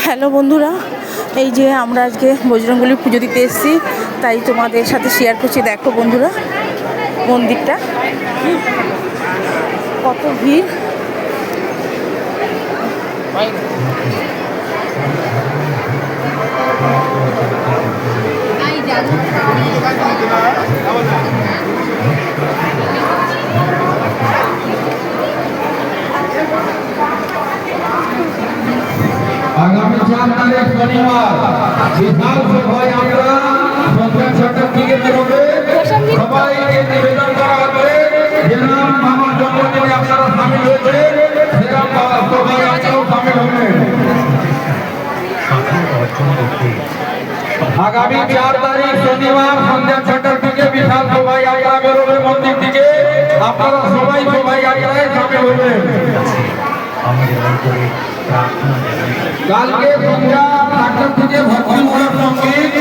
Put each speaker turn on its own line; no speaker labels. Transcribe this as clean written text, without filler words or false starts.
Hello বন্ধুরা, এই যে আমরা আজকে বজরংবলীর পুজো দিতে এসেছি, তাই তোমাদের সাথে শেয়ার করছি। দেখো বন্ধুরা, মন্দিরটা কত ভিড়।
আগামী 4 তারিখ শনিবার বিশাল সভায় আমরা সন্ধ্যা 6টার দিকে বেরোবে। সবাইকে নিবেদন করা হবে যেরকম মামার জন্মদিনে আপনারা সামিল হয়েছে সেরকম সভায় আপনারাও সামিল হবেন। আগামী 4 তারিখ শনিবার সন্ধ্যা 6টার দিকে বিশাল সভায় আমরা বেরোবে মন্দির থেকে। আপনারা সবাই শোভাযাত্রায় সামিল হবেন। কালকে সন্ধ্যা 8টার থেকে ভক্তমূলক সঙ্গীত,